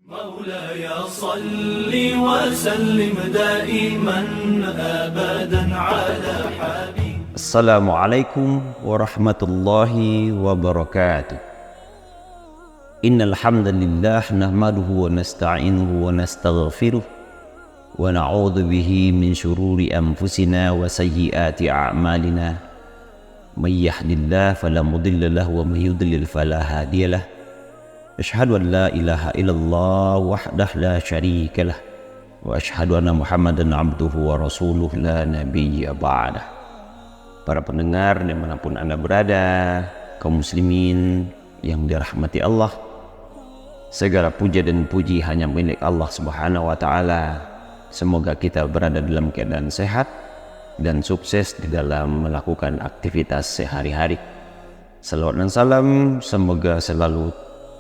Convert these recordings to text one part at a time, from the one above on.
مولاي صل وسلم دائما أبدا على حبيبك. السلام عليكم ورحمة الله وبركاته. إن الحمد لله نحمده ونستعينه ونستغفره ونعوذ به من شرور أنفسنا وسيئات أعمالنا. من يهد الله فلا مضل له ومن يضلل فلا هادي له. أشهد أن لا إله إلا الله وحده لا شريك له وأشهد أن محمدا عبده ورسوله لا نبي بعده. Para pendengar dimanapun Anda berada, kaum muslimin yang dirahmati Allah, segala puja dan puji hanya milik Allah Subhanahu wa Ta'ala. Semoga kita berada dalam keadaan sehat dan sukses di dalam melakukan aktivitas sehari-hari. Salawat dan salam semoga selalu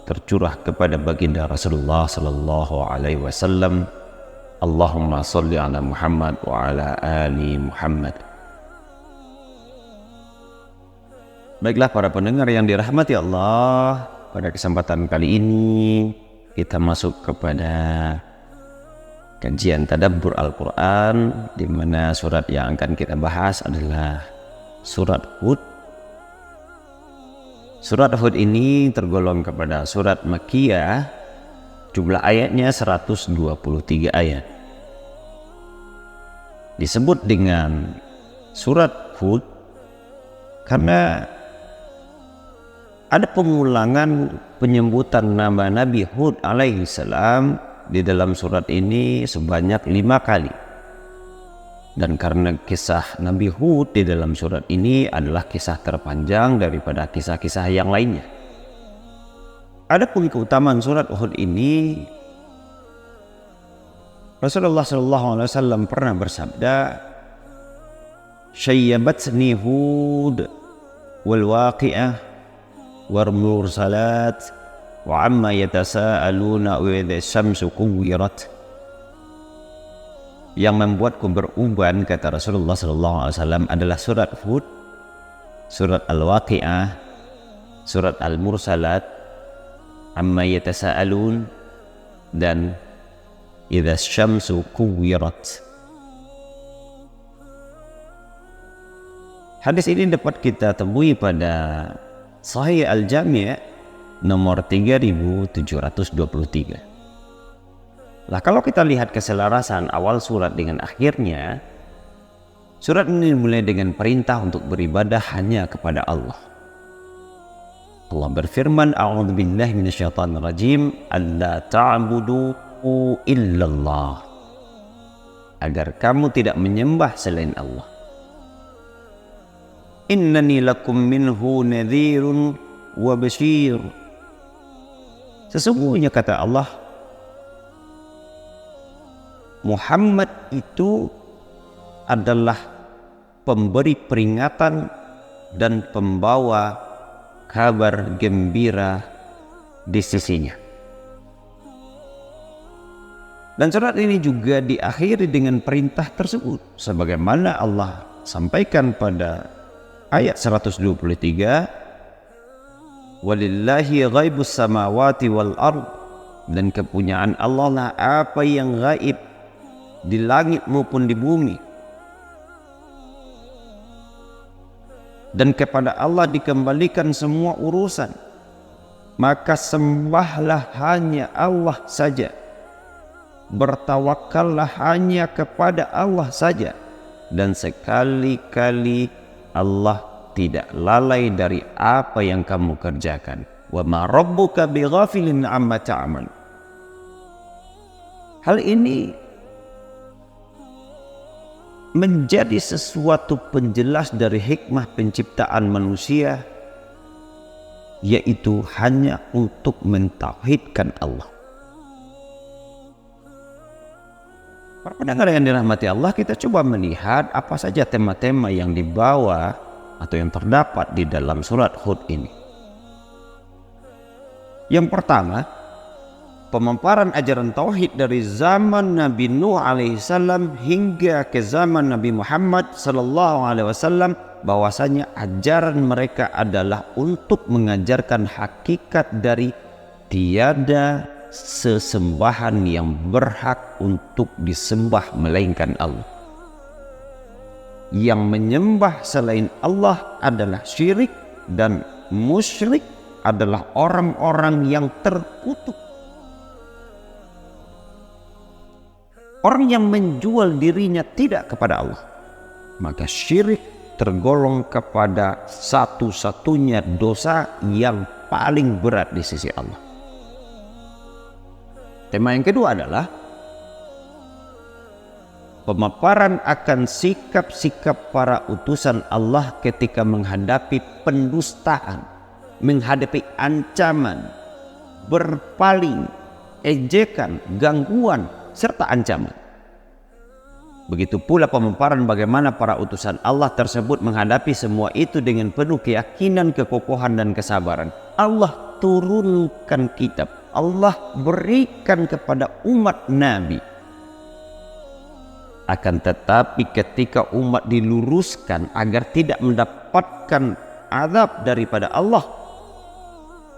tercurah kepada baginda Rasulullah sallallahu alaihi wasallam. Allahumma sholli ala Muhammad wa ala ali Muhammad. Baiklah para pendengar yang dirahmati Allah, pada kesempatan kali ini kita masuk kepada kajian tadabbur Al-Quran, di mana surat yang akan kita bahas adalah surat Hud. Surat Hud ini tergolong kepada surat Makkiyah, jumlah ayatnya 123 ayat. Disebut dengan surat Hud karena ada pengulangan penyebutan nama Nabi Hud alaihi salam di dalam surat ini sebanyak 5 kali. Dan karena kisah Nabi Hud di dalam surat ini adalah kisah terpanjang daripada kisah-kisah yang lainnya. Adapun keutamaan surat Hud ini, Rasulullah SAW pernah bersabda, "Syayyabatsni Hud wal waqi'ah wal mursalat wa amma yatasaaluna wa idza syamsu kuwirat." Yang membuatku beruban, kata Rasulullah SAW, adalah surat Hud, surat Al-Waqi'ah, surat Al-Mursalat, amma yatasaalun, dan idza syamsu kuwirat. Hadis ini dapat kita temui pada Sahih Al-Jami' nomor 3723. Lah kalau kita lihat keselarasan awal surat dengan akhirnya, surat ini dimulai dengan perintah untuk beribadah hanya kepada Allah. Allah berfirman, "A'udzubillahi minasyaitonirrajim, alla ta'budu illallah." Agar kamu tidak menyembah selain Allah. "Innani lakum minhu nadhirun wa basyir." Sesungguhnya kata Allah, Muhammad itu adalah pemberi peringatan dan pembawa kabar gembira di sisinya. Dan surat ini juga diakhiri dengan perintah tersebut, sebagaimana Allah sampaikan pada ayat 123, "Walillahi ghaibus samawati wal ard." Dan kepunyaan Allah lah apa yang gaib di langit maupun di bumi, dan kepada Allah dikembalikan semua urusan, maka sembahlah hanya Allah saja, bertawakallah hanya kepada Allah saja, dan sekali-kali Allah tidak lalai dari apa yang kamu kerjakan. Wa ma rabbuka bighafilin amma ta'mal. Hal ini menjadi sesuatu penjelas dari hikmah penciptaan manusia, yaitu hanya untuk mentauhidkan Allah. Para pendengar yang dirahmati Allah, kita coba melihat apa saja tema-tema yang dibawa atau yang terdapat di dalam surat Hud ini. Yang pertama, pemaparan ajaran tauhid dari zaman Nabi Nuh alaihissalam hingga ke zaman Nabi Muhammad sallallahu alaihi wasallam, bahwasanya ajaran mereka adalah untuk mengajarkan hakikat dari tiada sesembahan yang berhak untuk disembah melainkan Allah. Yang menyembah selain Allah adalah syirik, dan musyrik adalah orang-orang yang terkutuk. Orang yang menjual dirinya tidak kepada Allah, maka syirik tergolong kepada satu-satunya dosa yang paling berat di sisi Allah. Tema yang kedua adalah pemaparan akan sikap-sikap para utusan Allah ketika menghadapi pendustaan, menghadapi ancaman, berpaling, ejekan, gangguan, serta ancaman. Begitu pula pemaparan bagaimana para utusan Allah tersebut menghadapi semua itu dengan penuh keyakinan, kekokohan, dan kesabaran. Allah turunkan kitab, Allah berikan kepada umat Nabi. Akan tetapi ketika umat diluruskan agar tidak mendapatkan azab daripada Allah,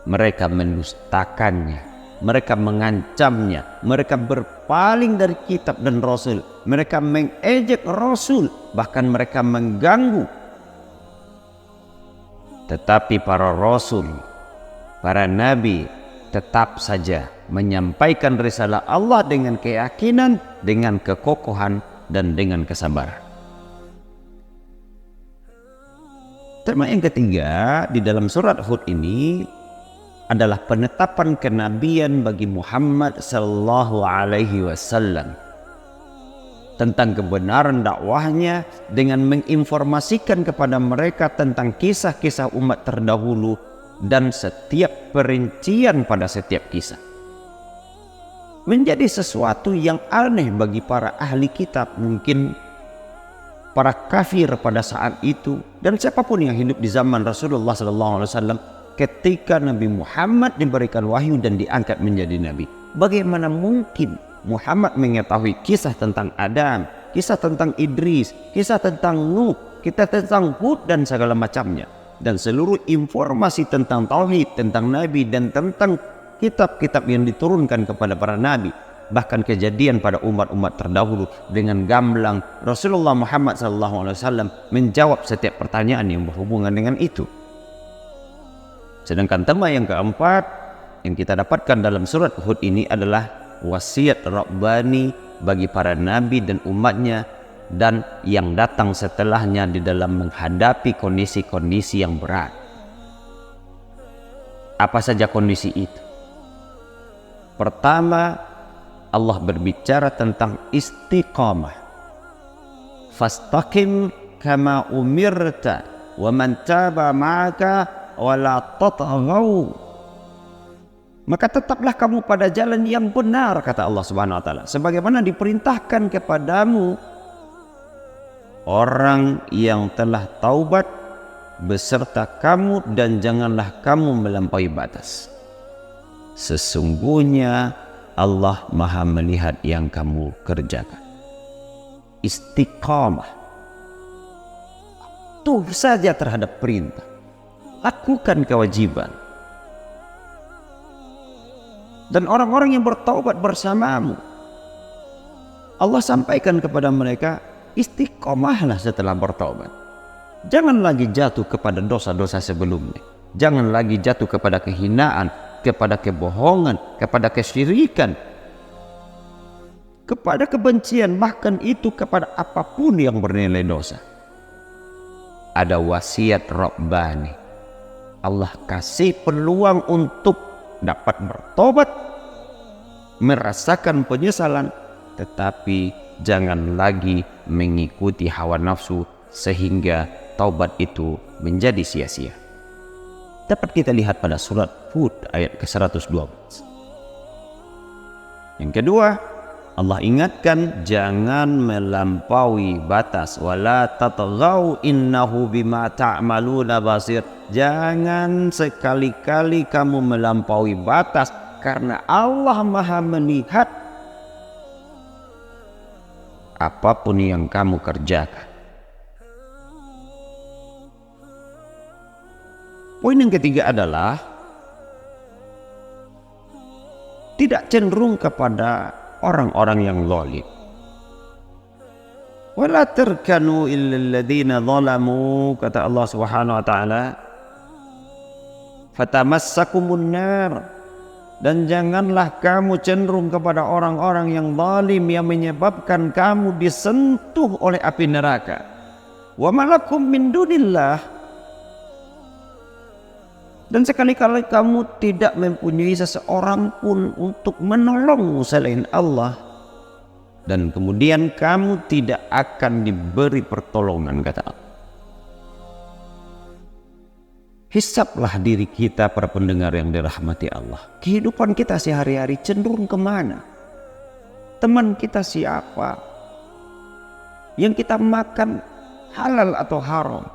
mereka mendustakannya, mereka mengancamnya, mereka berpaling dari kitab dan Rasul, mereka mengejek Rasul, bahkan mereka mengganggu. Tetapi para Rasul, para Nabi tetap saja menyampaikan risalah Allah dengan keyakinan, dengan kekokohan, dan dengan kesabaran. Tema yang ketiga di dalam surat Hud ini adalah penetapan kenabian bagi Muhammad sallallahu alaihi wasallam, tentang kebenaran dakwahnya dengan menginformasikan kepada mereka tentang kisah-kisah umat terdahulu dan setiap perincian pada setiap kisah. Menjadi sesuatu yang aneh bagi para ahli kitab, mungkin para kafir pada saat itu, dan siapapun yang hidup di zaman Rasulullah SAW ketika Nabi Muhammad diberikan wahyu dan diangkat menjadi nabi. Bagaimana mungkin Muhammad mengetahui kisah tentang Adam, kisah tentang Idris, kisah tentang Nuh, kisah tentang Hud, dan segala macamnya, dan seluruh informasi tentang tauhid, tentang nabi, dan tentang kitab-kitab yang diturunkan kepada para nabi, bahkan kejadian pada umat-umat terdahulu. Dengan gamblang Rasulullah Muhammad SAW menjawab setiap pertanyaan yang berhubungan dengan itu. Sedangkan tema yang keempat yang kita dapatkan dalam surat Hud ini adalah wasiat Rabbani bagi para nabi dan umatnya dan yang datang setelahnya di dalam menghadapi kondisi-kondisi yang berat. Apa saja kondisi itu? Pertama, Allah berbicara tentang istiqamah. Fastaqim kama umirta wa man taba ma'aka wa la tatghaw. Maka tetaplah kamu pada jalan yang benar, kata Allah Subhanahu wa taala, sebagaimana diperintahkan kepadamu orang yang telah taubat beserta kamu, dan janganlah kamu melampaui batas. Sesungguhnya Allah Maha melihat yang kamu kerjakan. Istiqamah, tuh saja terhadap perintah, lakukan kewajiban. Dan orang-orang yang bertaubat bersamamu, Allah sampaikan kepada mereka, istiqomahlah setelah bertaubat. Jangan lagi jatuh kepada dosa-dosa sebelumnya. Jangan lagi jatuh kepada kehinaan, kepada kebohongan, kepada kesyirikan, kepada kebencian, bahkan itu kepada apapun yang bernilai dosa. Ada wasiat Rabbani. Allah kasih peluang untuk dapat bertobat, merasakan penyesalan, tetapi jangan lagi mengikuti hawa nafsu sehingga taubat itu menjadi sia-sia. Dapat kita lihat pada surat Hud ayat ke-112. Yang kedua, Allah ingatkan jangan melampaui batas. Wala tatghaw innahu bima ta'maluna basir. Jangan sekali-kali kamu melampaui batas, karena Allah Maha melihat apapun yang kamu kerjakan. Poin yang ketiga adalah tidak cenderung kepada orang-orang yang zalim. Wala tarkanu illal ladzina zalamu, kata Allah Subhanahu wa taala, fatamassakumun nar, dan janganlah kamu cenderung kepada orang-orang yang zalim yang menyebabkan kamu disentuh oleh api neraka. Wa malakum min dunillah, dan sekali-kali kamu tidak mempunyai seseorang pun untuk menolongmu selain Allah, dan kemudian kamu tidak akan diberi pertolongan, kata Allah. Hisablah diri kita, para pendengar yang dirahmati Allah. Kehidupan kita sehari-hari cenderung kemana? Teman kita siapa? Yang kita makan halal atau haram?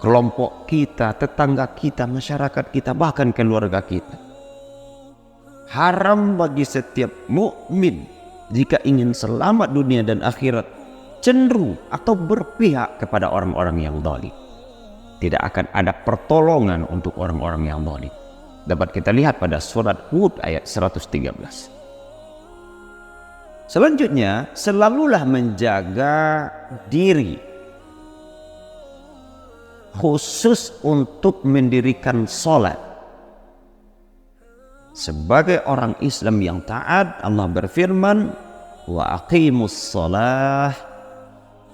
Kelompok kita, tetangga kita, masyarakat kita, bahkan keluarga kita. Haram bagi setiap mukmin jika ingin selamat dunia dan akhirat cenderung atau berpihak kepada orang-orang yang zalim. Tidak akan ada pertolongan untuk orang-orang yang zalim. Dapat kita lihat pada surat Hud ayat 113. Selanjutnya, selalulah menjaga diri khusus untuk mendirikan salat. Sebagai orang Islam yang taat, Allah berfirman, wa aqimus shalah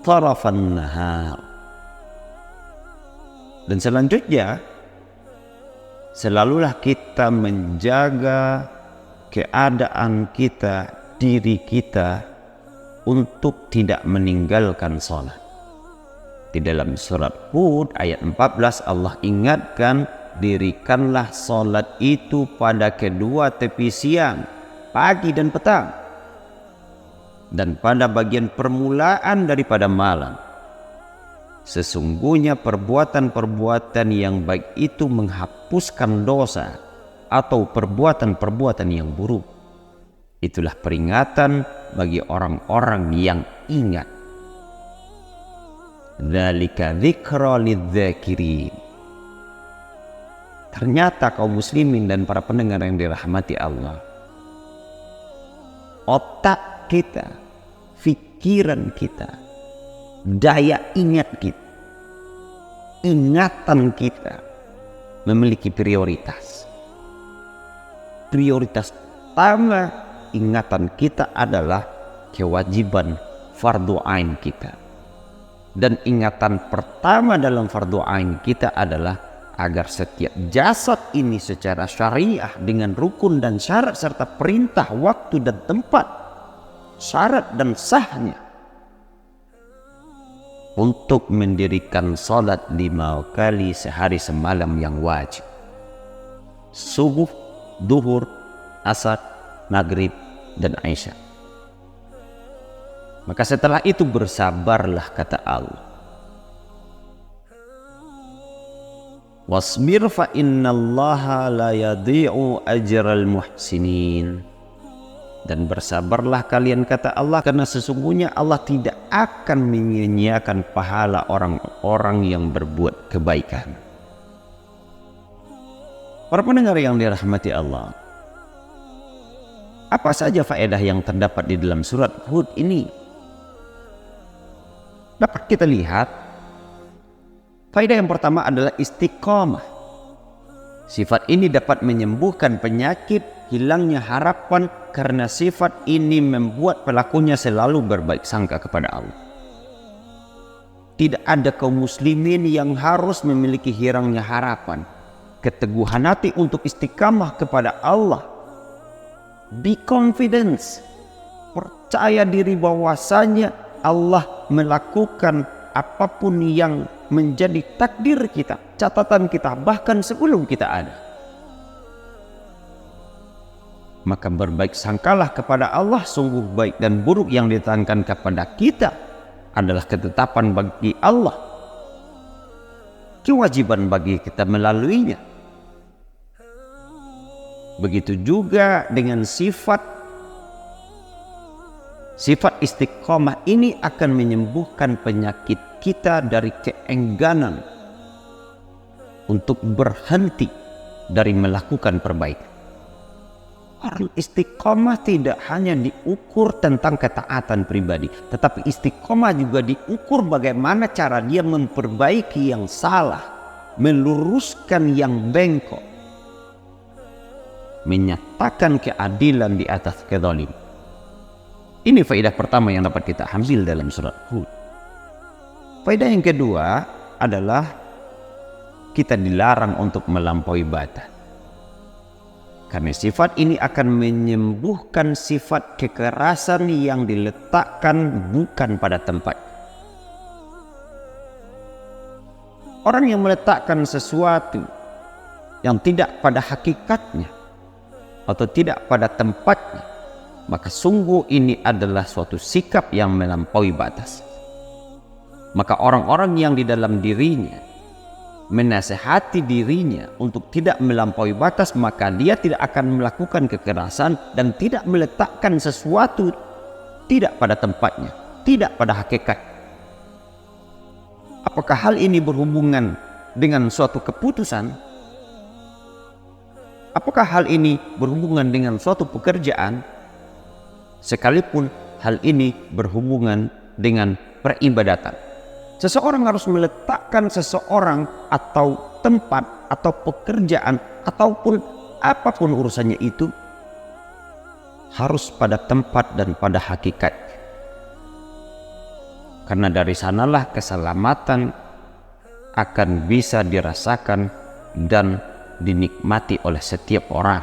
tarafan nahar. Dan selanjutnya, selalulah kita menjaga keadaan kita, diri kita, untuk tidak meninggalkan salat. Di dalam surat Hud ayat 14 Allah ingatkan, dirikanlah salat itu pada kedua tepi siang, pagi dan petang, dan pada bagian permulaan daripada malam. Sesungguhnya perbuatan-perbuatan yang baik itu menghapuskan dosa atau perbuatan-perbuatan yang buruk. Itulah peringatan bagi orang-orang yang ingat. Dzalika dzikra lidzakirin. Ternyata kaum muslimin dan para pendengar yang dirahmati Allah, otak kita, pikiran kita, daya ingat kita, ingatan kita memiliki prioritas. Prioritas pertama ingatan kita adalah kewajiban fardu ain kita. Dan ingatan pertama dalam fardu ain kita adalah agar setiap jasad ini secara syariah dengan rukun dan syarat serta perintah waktu dan tempat, syarat dan sahnya, untuk mendirikan salat 5 kali sehari semalam yang wajib. Subuh, duhur, asar, maghrib, dan isya. Maka setelah itu bersabarlah, kata Allah. Wasbir fa innallaha la yadhi'u ajral muhsinin. Dan bersabarlah kalian, kata Allah, karena sesungguhnya Allah tidak akan menyia-nyiakan pahala orang-orang yang berbuat kebaikan. Para pendengar yang dirahmati Allah, apa saja faedah yang terdapat di dalam surat Hud ini? Dapat kita lihat, faedah yang pertama adalah istiqamah. Sifat ini dapat menyembuhkan penyakit, hilangnya harapan, karena sifat ini membuat pelakunya selalu berbaik sangka kepada Allah. Tidak ada kaum muslimin yang harus memiliki hilangnya harapan. Keteguhan hati untuk istiqamah kepada Allah. Be confidence. Percaya diri bahwasanya Allah melakukan apapun yang menjadi takdir kita, catatan kita, bahkan sebelum kita ada. Maka berbaik sangkalah kepada Allah, sungguh baik dan buruk yang didatangkan kepada kita adalah ketetapan bagi Allah, kewajiban bagi kita melaluinya. Begitu juga dengan sifat istiqomah ini akan menyembuhkan penyakit kita dari keengganan untuk berhenti dari melakukan perbaikan. Orang istiqomah tidak hanya diukur tentang ketaatan pribadi, tetapi istiqomah juga diukur bagaimana cara dia memperbaiki yang salah, meluruskan yang bengkok, menyatakan keadilan di atas kedzalim. Ini faedah pertama yang dapat kita ambil dalam surat Hud. Faedah yang kedua adalah kita dilarang untuk melampaui batas. Karena sifat ini akan menyembuhkan sifat kekerasan yang diletakkan bukan pada tempat. Orang yang meletakkan sesuatu yang tidak pada hakikatnya atau tidak pada tempatnya, maka sungguh ini adalah suatu sikap yang melampaui batas. Maka orang-orang yang di dalam dirinya menasihati dirinya untuk tidak melampaui batas, maka dia tidak akan melakukan kekerasan dan tidak meletakkan sesuatu tidak pada tempatnya, tidak pada hakikat. Apakah hal ini berhubungan dengan suatu keputusan? Apakah hal ini berhubungan dengan suatu pekerjaan? Sekalipun hal ini berhubungan dengan peribadatan. Seseorang harus meletakkan seseorang atau tempat atau pekerjaan ataupun apapun urusannya itu harus pada tempat dan pada hakikat. Karena dari sanalah keselamatan akan bisa dirasakan dan dinikmati oleh setiap orang.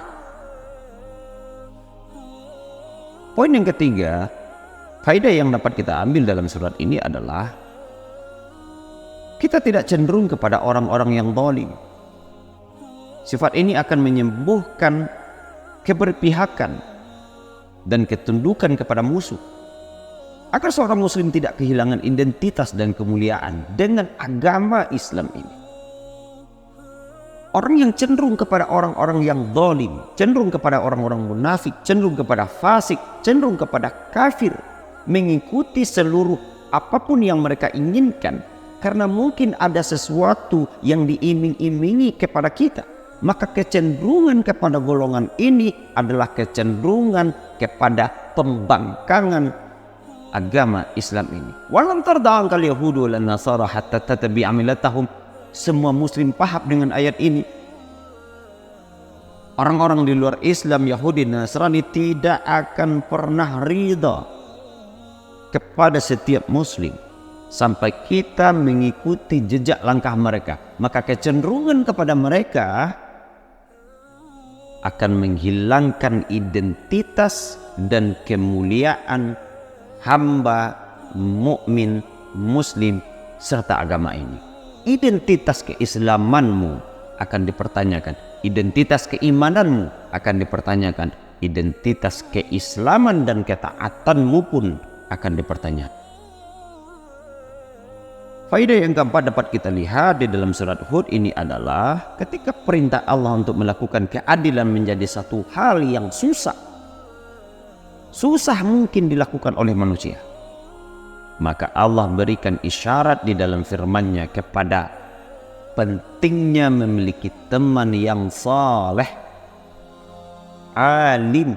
Poin yang ketiga, faedah yang dapat kita ambil dalam surat ini adalah kita tidak cenderung kepada orang-orang yang zalim. Sifat ini akan menyembuhkan keberpihakan dan ketundukan kepada musuh. Agar seorang muslim tidak kehilangan identitas dan kemuliaan dengan agama Islam ini. Orang yang cenderung kepada orang-orang yang zalim, cenderung kepada orang-orang munafik, cenderung kepada fasik, cenderung kepada kafir, mengikuti seluruh apapun yang mereka inginkan, karena mungkin ada sesuatu yang diiming-imingi kepada kita, maka kecenderungan kepada golongan ini adalah kecenderungan kepada pembangkangan agama Islam ini. Walam tarda ankal yahudu wal nasara hatta tattabi'a millatahum. Semua muslim paham dengan ayat ini. Orang-orang di luar Islam, Yahudi, Nasrani tidak akan pernah ridha kepada setiap muslim sampai kita mengikuti jejak langkah mereka. Maka kecenderungan kepada mereka akan menghilangkan identitas dan kemuliaan hamba mukmin muslim serta agama ini. Identitas keislamanmu akan dipertanyakan, identitas keimananmu akan dipertanyakan, identitas keislaman dan ketaatanmu pun akan dipertanyakan. Faedah yang keempat dapat kita lihat di dalam surat Hud ini adalah ketika perintah Allah untuk melakukan keadilan menjadi satu hal yang susah mungkin dilakukan oleh manusia, maka Allah berikan isyarat di dalam firman-Nya kepada pentingnya memiliki teman yang saleh, alim,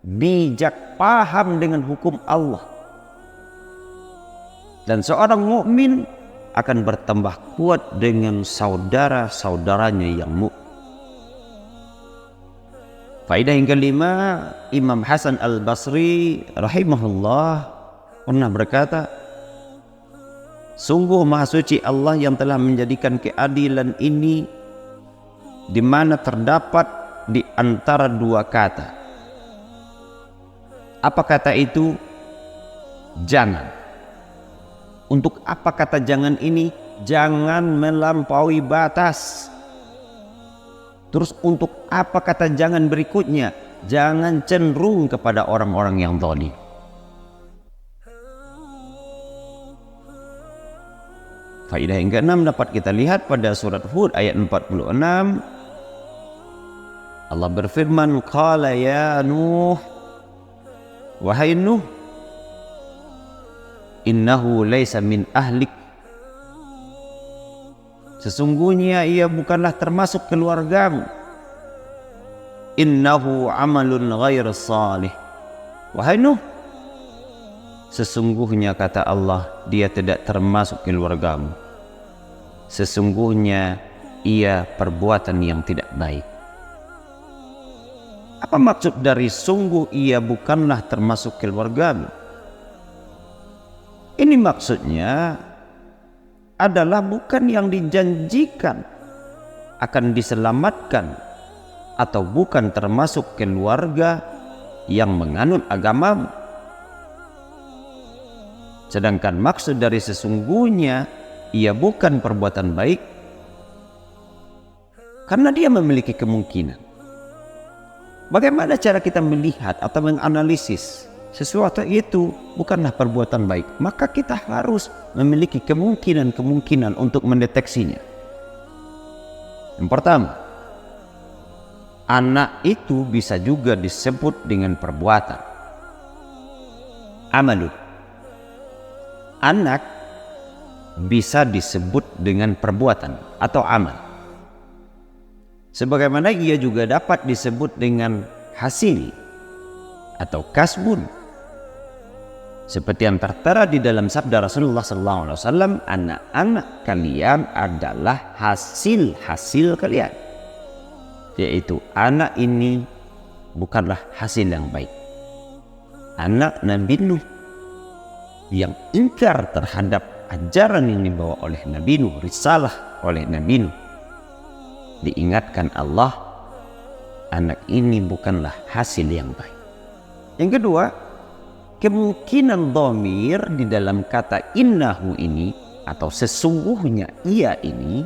bijak, paham dengan hukum Allah. Dan seorang mukmin akan bertambah kuat dengan saudara-saudaranya yang mukmin. Faedah yang kelima, Imam Hasan Al-Basri rahimahullah pernah berkata, sungguh maha suci Allah yang telah menjadikan keadilan ini di mana terdapat di antara dua kata. Apa kata itu? Jangan. Untuk apa kata jangan ini? Jangan melampaui batas. Terus untuk apa kata jangan berikutnya? Jangan cenderung kepada orang-orang yang zalim. Faedah yang keenam dapat kita lihat pada surat Hud ayat 46. Allah berfirman, qala ya Nuh, wahai Nuh, innahu laysa min ahlik, sesungguhnya ia bukanlah termasuk keluargamu. innahu amalun ghairu salih. Wahai Nuh, sesungguhnya kata Allah, dia tidak termasuk keluargamu. Sesungguhnya ia perbuatan yang tidak baik. Apa maksud dari sungguh ia bukanlah termasuk keluargamu? Ini maksudnya adalah bukan yang dijanjikan akan diselamatkan, atau bukan termasuk keluarga yang menganut agamamu. Sedangkan maksud dari sesungguhnya ia bukan perbuatan baik, karena dia memiliki kemungkinan. Bagaimana cara kita melihat atau menganalisis sesuatu itu bukanlah perbuatan baik? Maka kita harus memiliki kemungkinan untuk mendeteksinya. Yang pertama, anak itu bisa juga disebut dengan perbuatan. Amalun. Anak bisa disebut dengan perbuatan atau amal. Sebagaimana ia juga dapat disebut dengan hasil atau kasbun. Seperti yang tertera di dalam sabda Rasulullah SAW, anak-anak kalian adalah hasil-hasil kalian. Yaitu anak ini bukanlah hasil yang baik. Anak Nabi Nuh yang ingkar terhadap ajaran yang dibawa oleh Nabi Nuh, risalah oleh Nabi Nuh, diingatkan Allah, anak ini bukanlah hasil yang baik. Yang kedua, kemungkinan dhamir di dalam kata innahu ini atau sesungguhnya ia ini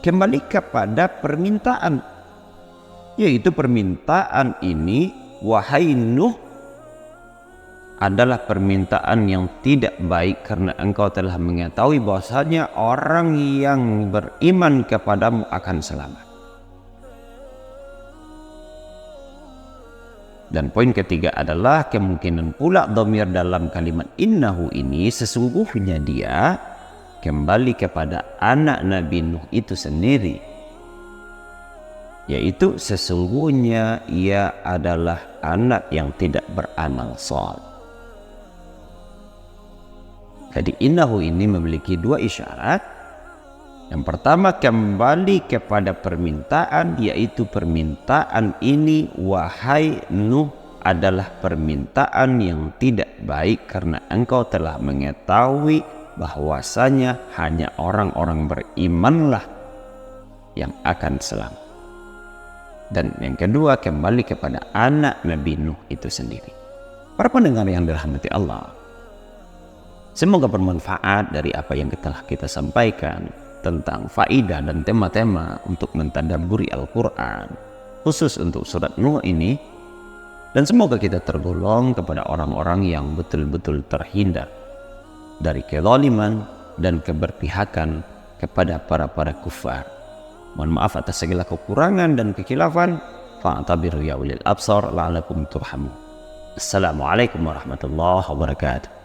kembali kepada permintaan, yaitu permintaan ini, wahai Nuh, adalah permintaan yang tidak baik karena engkau telah mengetahui bahwasanya orang yang beriman kepadamu akan selamat. Dan poin ketiga adalah kemungkinan pula dhamir dalam kalimat innahu ini sesungguhnya dia kembali kepada anak Nabi Nuh itu sendiri, yaitu sesungguhnya ia adalah anak yang tidak beramal saleh. Jadi innahu ini memiliki dua isyarat. Yang pertama, kembali kepada permintaan, yaitu permintaan ini, wahai Nuh, adalah permintaan yang tidak baik karena engkau telah mengetahui bahwasanya hanya orang-orang berimanlah yang akan selamat. Dan yang kedua, kembali kepada anak Nabi Nuh itu sendiri. Para pendengar yang dirahmati Allah, semoga bermanfaat dari apa yang telah kita sampaikan tentang faidah dan tema-tema untuk mentadabburi Al-Quran, khusus untuk surat Nuh ini. Dan semoga kita tergolong kepada orang-orang yang betul-betul terhindar dari kezaliman dan keberpihakan kepada para kufar. Mohon maaf atas segala kekurangan dan kekhilafan. Fa'tabiru ya ulil absar la'alakum turhamun. Assalamualaikum warahmatullahi wabarakatuh.